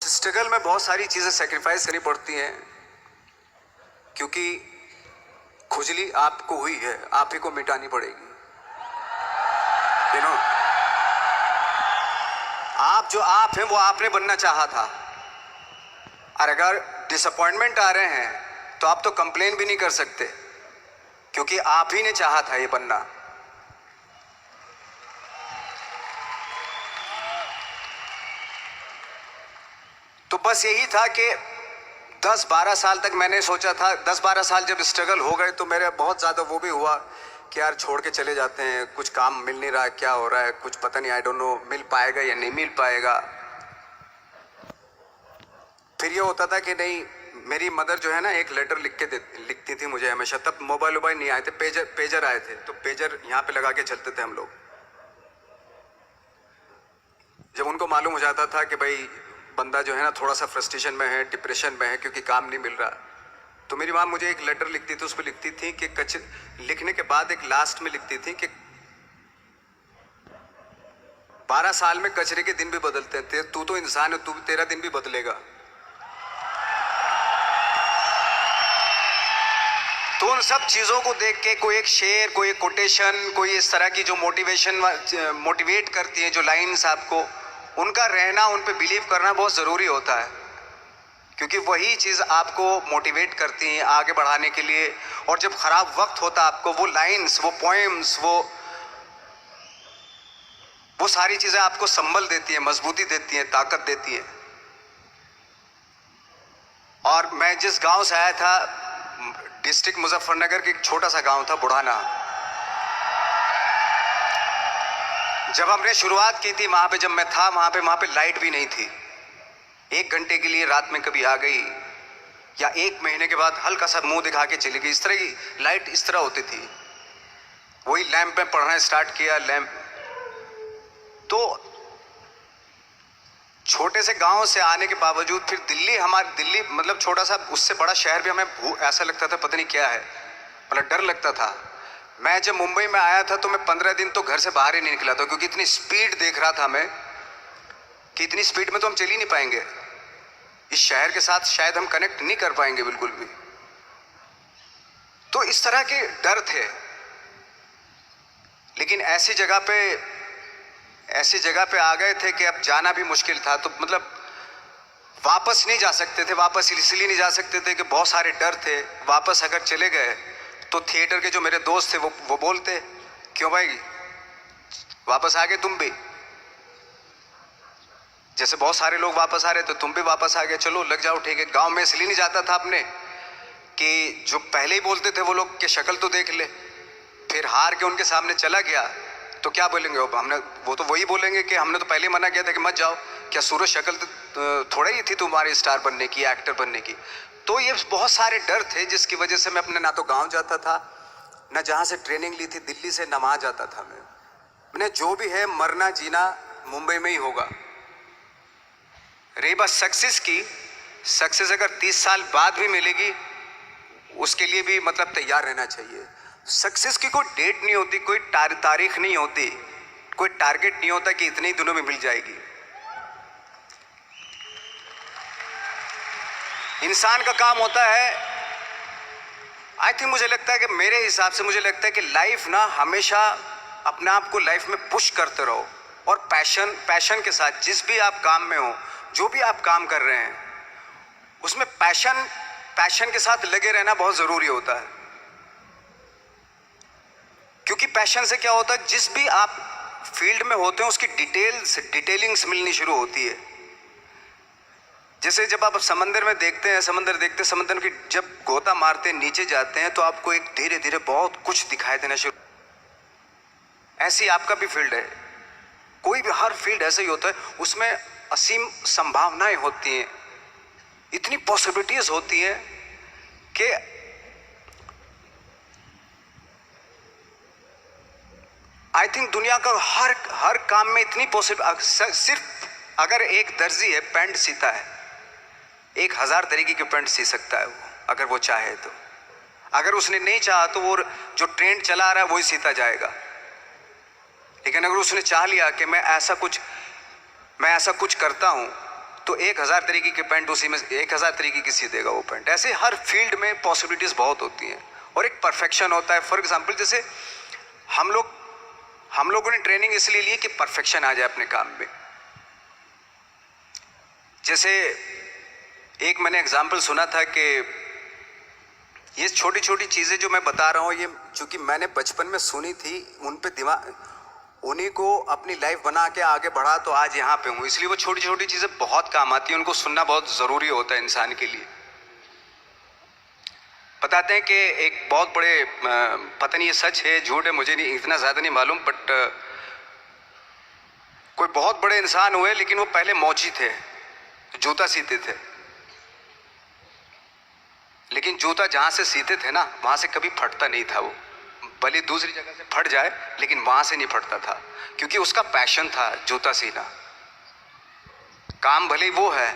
Struggle में बहुत सारी चीजें सेक्रीफाइस करनी पड़ती हैं, क्योंकि खुजली आपको हुई है, आप ही को मिटानी पड़ेगी। यू नो, आप जो आप हैं वो आपने बनना चाहा था, और अगर डिसअपॉइंटमेंट आ रहे हैं तो आप तो कंप्लेन भी नहीं कर सकते, क्योंकि आप ही ने चाहा था ये बनना। तो बस यही था कि 10-12 साल तक मैंने सोचा था, 10-12 साल जब स्ट्रगल हो गए तो मेरे बहुत ज़्यादा वो भी हुआ कि यार छोड़ के चले जाते हैं, कुछ काम मिल नहीं रहा है, क्या हो रहा है कुछ पता नहीं, आई डोंट नो मिल पाएगा या नहीं मिल पाएगा। फिर ये होता था कि नहीं, मेरी मदर जो है ना एक लेटर लिखती थी मुझे हमेशा। तब मोबाइल नहीं आए थे, पेजर आए थे, तो पेजर यहाँ पे लगा के चलते थे हम लोग। जब उनको मालूम हो जाता था कि भाई बंदा जो है ना थोड़ा सा फ्रस्ट्रेशन में है, डिप्रेशन में है, क्योंकि काम नहीं मिल रहा, तो मेरी माँ मुझे एक लेटर लिखती थी। उस पर लिखती थी कि लिखने के बाद एक लास्ट में लिखती थी कि 12 साल में कचरे के दिन भी बदलते हैं, तू तो इंसान है, तेरा दिन भी बदलेगा। तो उन सब चीजों को देख के कोई एक शेर, कोई एक कोटेशन, कोई इस तरह की जो मोटिवेट करती है, जो लाइंस आपको, उनका रहना, उन पे बिलीव करना बहुत ज़रूरी होता है, क्योंकि वही चीज़ आपको मोटिवेट करती हैं आगे बढ़ाने के लिए। और जब ख़राब वक्त होता आपको, वो लाइंस, वो पोएम्स, वो सारी चीज़ें आपको संबल देती हैं, मजबूती देती हैं, ताकत देती हैं। और मैं जिस गांव से आया था, डिस्ट्रिक्ट मुजफ्फरनगर के एक छोटा सा गांव था बुढ़ाना। जब हमने शुरुआत की थी वहां पे, जब मैं था वहां पे लाइट भी नहीं थी। 1 घंटे के लिए रात में कभी आ गई, या 1 महीने के बाद हल्का सा मुंह दिखा के चली गई। इस तरह की लाइट इस तरह होती थी। वही लैंप में पढ़ना स्टार्ट किया, लैंप। तो छोटे से गांव से आने के बावजूद फिर दिल्ली मतलब छोटा सा, उससे बड़ा शहर भी हमें ऐसा लगता था पता नहीं क्या है, मतलब डर लगता था। मैं जब मुंबई में आया था तो मैं 15 दिन तो घर से बाहर ही नहीं निकला था, क्योंकि इतनी स्पीड देख रहा था मैं कि इतनी स्पीड में तो हम चल ही नहीं पाएंगे, इस शहर के साथ शायद हम कनेक्ट नहीं कर पाएंगे बिल्कुल भी। तो इस तरह के डर थे। लेकिन ऐसी जगह पे आ गए थे कि अब जाना भी मुश्किल था। तो मतलब वापस नहीं जा सकते थे। वापस इसलिए नहीं जा सकते थे कि बहुत सारे डर थे। वापस अगर चले गए तो थिएटर के जो मेरे दोस्त थे वो बोलते, क्यों भाई वापस आ गए तुम भी, जैसे बहुत सारे लोग वापस आ रहे तो तुम भी वापस आ गए, चलो लग जाओ, ठीक है। गांव में इसलिए नहीं जाता था अपने कि जो पहले ही बोलते थे वो लोग कि शक्ल तो देख ले, फिर हार के उनके सामने चला गया तो क्या बोलेंगे वो तो वही बोलेंगे कि हमने तो पहले मना किया था कि मत जाओ, क्या सूरज शक्ल तो थोड़ा ही थी तुम्हारी स्टार बनने की, एक्टर बनने की। तो ये बहुत सारे डर थे जिसकी वजह से मैं अपने ना तो गांव जाता था, ना जहां से ट्रेनिंग ली थी दिल्ली से, ना वहां जाता था। मैंने जो भी है मरना जीना मुंबई में ही होगा। रही बात सक्सेस की, सक्सेस अगर 30 साल बाद भी मिलेगी उसके लिए भी मतलब तैयार रहना चाहिए। सक्सेस की कोई डेट नहीं होती, कोई तारीख नहीं होती, कोई टारगेट नहीं होता कि इतने ही दिनों में मिल जाएगी। इंसान का काम होता है, आई थिंक, मुझे लगता है कि मेरे हिसाब से मुझे लगता है कि लाइफ ना हमेशा अपने आप को लाइफ में पुश करते रहो, और पैशन के साथ जिस भी आप काम में हो, जो भी आप काम कर रहे हैं, उसमें पैशन के साथ लगे रहना बहुत जरूरी होता है। क्योंकि पैशन से क्या होता है, जिस भी आप फील्ड में होते हैं उसकी डिटेलिंग्स मिलनी शुरू होती है। जैसे जब आप समंदर में देखते हैं, समंदर की जब गोता मारते हैं, नीचे जाते हैं, तो आपको एक धीरे धीरे बहुत कुछ दिखाई देना शुरू। ऐसी आपका भी फील्ड है, कोई भी हर फील्ड ऐसा ही होता है, उसमें असीम संभावनाएं होती हैं, इतनी पॉसिबिलिटीज होती हैं कि आई थिंक दुनिया का हर काम में इतनी सिर्फ अगर एक दर्जी है, पैंट सीता है, 1000 तरीके के पैंट सी सकता है वो, अगर वो चाहे तो। अगर उसने नहीं चाहा तो वो जो ट्रेंड चला आ रहा है वही सीता जाएगा। लेकिन अगर उसने चाह लिया कि मैं ऐसा कुछ करता हूं, तो 1000 तरीके के पैंट उसी में 1000 तरीके की सी देगा वो पैंट। ऐसे हर फील्ड में पॉसिबिलिटीज़ बहुत होती हैं और एक परफेक्शन होता है। फॉर एग्जांपल जैसे हम लोगों ने ट्रेनिंग इसलिए ली कि परफेक्शन आ जाए अपने काम में। जैसे एक मैंने एग्जांपल सुना था कि ये छोटी छोटी चीज़ें जो मैं बता रहा हूँ, ये चूंकि मैंने बचपन में सुनी थी, उन पे दिमाग, उन्हीं को अपनी लाइफ बना के आगे बढ़ा तो आज यहाँ पे हूँ। इसलिए वो छोटी छोटी चीज़ें बहुत काम आती हैं, उनको सुनना बहुत ज़रूरी होता है इंसान के लिए। बताते हैं कि एक बहुत बड़े, पता नहीं ये सच है झूठ है, मुझे नहीं इतना ज़्यादा नहीं मालूम, बट कोई बहुत बड़े इंसान हुए लेकिन वो पहले मौची थे, जूता सीते थे। लेकिन जूता जहाँ से सीते थे ना वहाँ से कभी फटता नहीं था। वो भले दूसरी जगह से फट जाए लेकिन वहाँ से नहीं फटता था, क्योंकि उसका पैशन था जूता सीना। काम भले वो है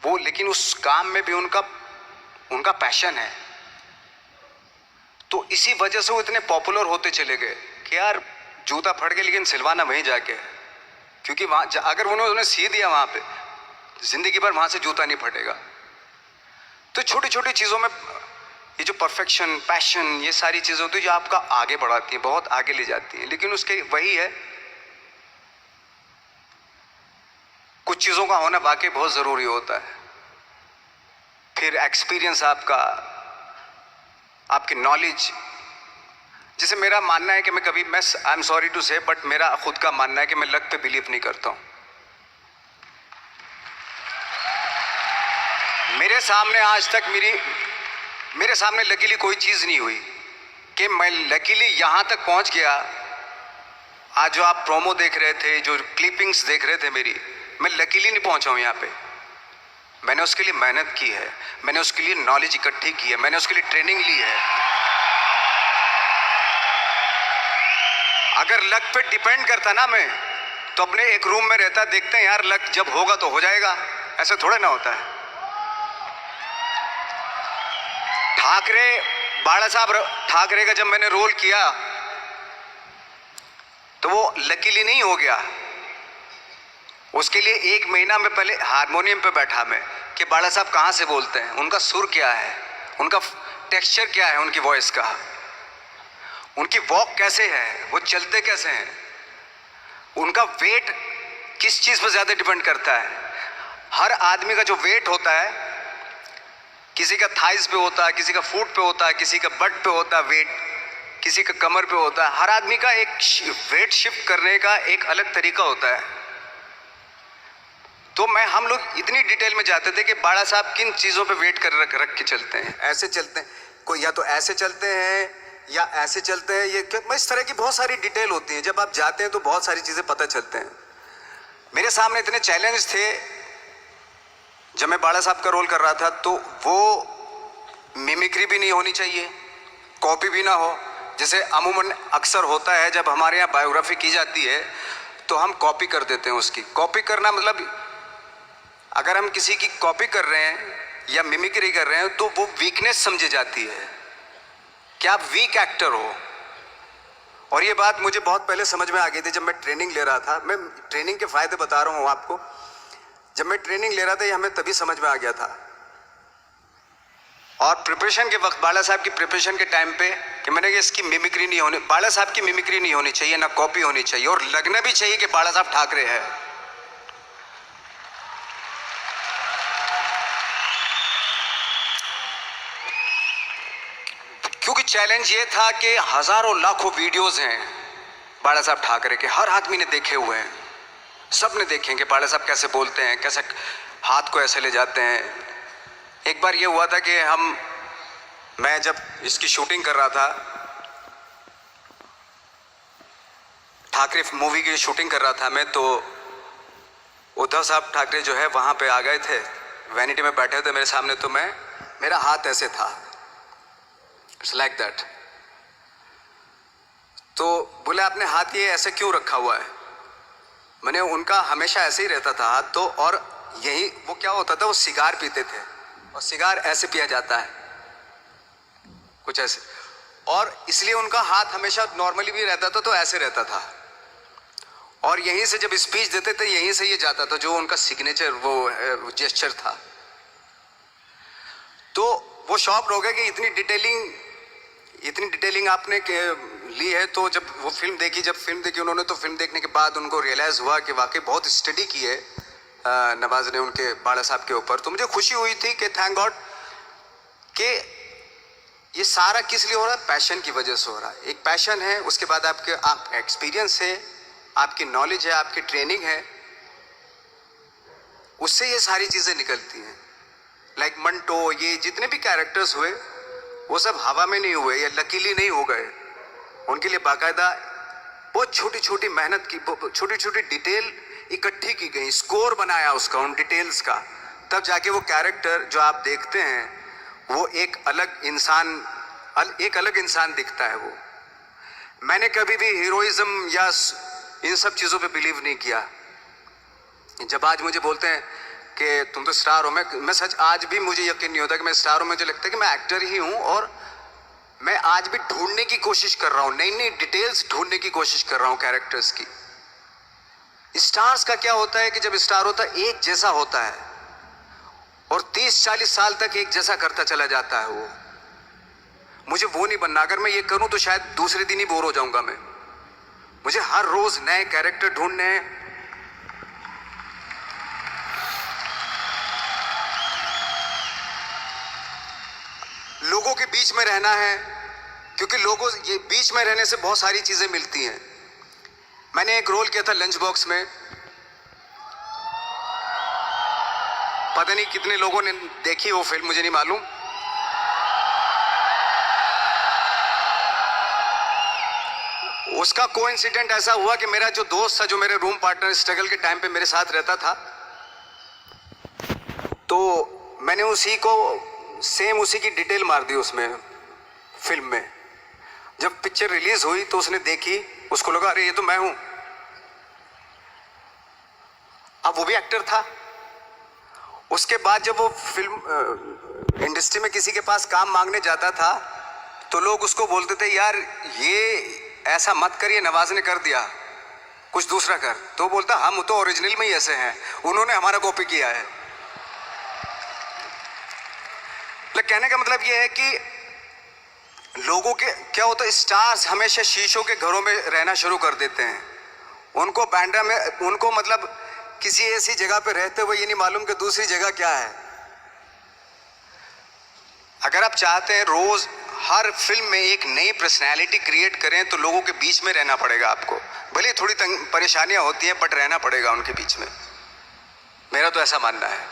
वो, लेकिन उस काम में भी उनका पैशन है। तो इसी वजह से वो इतने पॉपुलर होते चले गए कि यार जूता फट गया लेकिन सिलवाना वहीं जाके, क्योंकि वहाँ अगर उन्होंने सी दिया वहाँ पे, जिंदगी भर वहाँ से जूता नहीं फटेगा। तो छोटी छोटी चीज़ों में ये जो परफेक्शन, पैशन, ये सारी चीज़ें होती है जो आपका आगे बढ़ाती हैं, बहुत आगे ले जाती हैं। लेकिन उसके वही है, कुछ चीज़ों का होना वाकई बहुत ज़रूरी होता है। फिर एक्सपीरियंस आपकी नॉलेज। जैसे मेरा मानना है कि मैं आई एम सॉरी टू से, बट मेरा खुद का मानना है कि मैं लक पे बिलीव नहीं करता हूँ। मेरे सामने आज तक मेरे सामने लकीली कोई चीज़ नहीं हुई कि मैं लकीली यहाँ तक पहुँच गया। आज जो आप प्रोमो देख रहे थे, जो क्लिपिंग्स देख रहे थे मेरी, मैं लकीली नहीं पहुँचा हूँ यहाँ पे। मैंने उसके लिए मेहनत की है, मैंने उसके लिए नॉलेज इकट्ठी की है, मैंने उसके लिए ट्रेनिंग ली है। अगर लक पे डिपेंड करता ना मैं, तो अपने एक रूम में रहता, देखते हैं यार लक जब होगा तो हो जाएगा, ऐसा थोड़ा ना होता है। बाला साहब ठाकरे का जब मैंने रोल किया तो वो लकीली नहीं हो गया। उसके लिए 1 महीना में पहले हारमोनियम पे बैठा मैं कि बाला साहब कहाँ से बोलते हैं, उनका सुर क्या है, उनका टेक्सचर क्या है, उनकी वॉइस का, उनकी वॉक कैसे है, वो चलते कैसे हैं, उनका वेट किस चीज़ पर ज़्यादा डिपेंड करता है। हर आदमी का जो वेट होता है, किसी का थाइस पे होता है, किसी का फुट पे होता है, किसी का बट पे होता है वेट, किसी का कमर पे होता है। हर आदमी का एक वेट शिफ्ट करने का एक अलग तरीका होता है। तो हम लोग इतनी डिटेल में जाते थे कि बाड़ा साहब किन चीज़ों पे वेट कर रख के चलते हैं, ऐसे चलते हैं, कोई या तो ऐसे चलते हैं या ऐसे चलते हैं, ये इस तरह की बहुत सारी डिटेल होती है। जब आप जाते हैं तो बहुत सारी चीज़ें पता चलते हैं। मेरे सामने इतने चैलेंज थे जब मैं बाड़ा साहब का रोल कर रहा था, तो वो मिमिक्री भी नहीं होनी चाहिए, कॉपी भी ना हो। जैसे अमूमन अक्सर होता है जब हमारे यहाँ बायोग्राफी की जाती है तो हम कॉपी कर देते हैं। उसकी कॉपी करना मतलब अगर हम किसी की कॉपी कर रहे हैं या मिमिक्री कर रहे हैं तो वो वीकनेस समझी जाती है कि आप वीक एक्टर हो। और ये बात मुझे बहुत पहले समझ में आ गई थी जब मैं ट्रेनिंग ले रहा था। मैं ट्रेनिंग के फायदे बता रहा हूँ आपको। जब मैं ट्रेनिंग ले रहा था ये हमें तभी समझ में आ गया था। और प्रिपरेशन के वक्त, बाला साहब की प्रिपरेशन के टाइम पे, कि मैंने कि इसकी मिमिक्री नहीं होनी, बाला साहब की मिमिक्री नहीं होनी चाहिए, ना कॉपी होनी चाहिए, और लगना भी चाहिए कि बाला साहब ठाकरे है। क्योंकि चैलेंज ये था कि हजारों लाखों वीडियोस हैं बाला साहब ठाकरे के, हर आदमी ने देखे हुए हैं, सब ने देखे कि बाला साहब कैसे बोलते हैं, कैसे हाथ को ऐसे ले जाते हैं। एक बार ये हुआ था कि मैं जब इसकी शूटिंग कर रहा था, ठाकरे मूवी की शूटिंग कर रहा था मैं, तो उद्धव साहब ठाकरे जो है वहाँ पे आ गए थे, वैनिटी में बैठे थे मेरे सामने। तो मेरा हाथ ऐसे था, इट्स लाइक दैट। तो बोले आपने हाथ ये ऐसे क्यों रखा हुआ है? मैंने उनका हमेशा ऐसे ही रहता था हाथ। तो और यही वो क्या होता था, वो सिगार पीते थे और सिगार ऐसे पिया जाता है कुछ ऐसे, और इसलिए उनका हाथ हमेशा नॉर्मली भी रहता था तो ऐसे रहता था। और यहीं से जब स्पीच देते थे यहीं से ये जाता था, जो उनका सिग्नेचर वो जेस्चर था। तो वो शॉक हो गए कि इतनी डिटेलिंग आपने ली है। तो जब वो फिल्म देखी उन्होंने, तो फिल्म देखने के बाद उनको रियलाइज हुआ कि वाकई बहुत स्टडी की है नवाज ने उनके बाड़ा साहब के ऊपर। तो मुझे खुशी हुई थी कि थैंक गॉड कि ये सारा किस लिए हो रहा है, पैशन की वजह से हो रहा है। एक पैशन है, उसके बाद आपका एक्सपीरियंस है, आपकी नॉलेज है, आपकी ट्रेनिंग है, उससे ये सारी चीजें निकलती हैं। लाइक मंटो, ये जितने भी कैरेक्टर्स हुए वो सब हवा में नहीं हुए या लकीली नहीं हो गए। उनके लिए बाकायदा बहुत छोटी छोटी मेहनत की, छोटी छोटी डिटेल इकट्ठी की गई, स्कोर बनाया उसका, उन डिटेल्स का, तब जाके वो कैरेक्टर जो आप देखते हैं वो एक अलग इंसान दिखता है। वो मैंने कभी भी हीरोइज्म या इन सब चीजों पे बिलीव नहीं किया। जब आज मुझे बोलते हैं कि तुम तो स्टार हो, मैं सच आज भी मुझे यकीन नहीं होता कि मैं स्टार हूं। मुझे लगता है कि मैं एक्टर ही हूं, और मैं आज भी ढूंढने की कोशिश कर रहा हूं, नई नई डिटेल्स ढूंढने की कोशिश कर रहा हूं कैरेक्टर्स की। स्टार्स का क्या होता है कि जब स्टार होता है एक जैसा होता है और 30-40 साल तक एक जैसा करता चला जाता है। वो मुझे वो नहीं बनना। अगर मैं ये करूं तो शायद दूसरे दिन ही बोर हो जाऊंगा मैं। मुझे हर रोज नए कैरेक्टर ढूंढने हैं। लोगों के बीच में रहना है, क्योंकि लोगों ये बीच में रहने से बहुत सारी चीजें मिलती हैं। मैंने एक रोल किया था लंच बॉक्स में, पता नहीं कितने लोगों ने देखी वो फिल्म, मुझे नहीं मालूम। उसका कोइंसिडेंट ऐसा हुआ कि मेरा जो दोस्त था, जो मेरे रूम पार्टनर स्ट्रगल के टाइम पे मेरे साथ रहता था, तो मैंने उसी की डिटेल मार दी उसमें फिल्म में। जब पिक्चर रिलीज हुई तो उसने देखी, उसको लगा अरे ये तो मैं हूं। अब वो भी एक्टर था। उसके बाद जब वो फिल्म इंडस्ट्री में किसी के पास काम मांगने जाता था तो लोग उसको बोलते थे यार ये ऐसा मत करिए, नवाज ने कर दिया, कुछ दूसरा कर। तो बोलता हम तो ओरिजिनल में ही ऐसे हैं, उन्होंने हमारा कॉपी किया है। कहने का मतलब ये है कि लोगों के क्या होता है, स्टार्स हमेशा शीशों के घरों में रहना शुरू कर देते हैं। उनको बांद्रा में, उनको मतलब किसी ऐसी जगह पे रहते हुए ये नहीं मालूम कि दूसरी जगह क्या है। अगर आप चाहते हैं रोज हर फिल्म में एक नई पर्सनैलिटी क्रिएट करें तो लोगों के बीच में रहना पड़ेगा आपको। भले थोड़ी परेशानियां होती हैं बट रहना पड़ेगा उनके बीच में। मेरा तो ऐसा मानना है।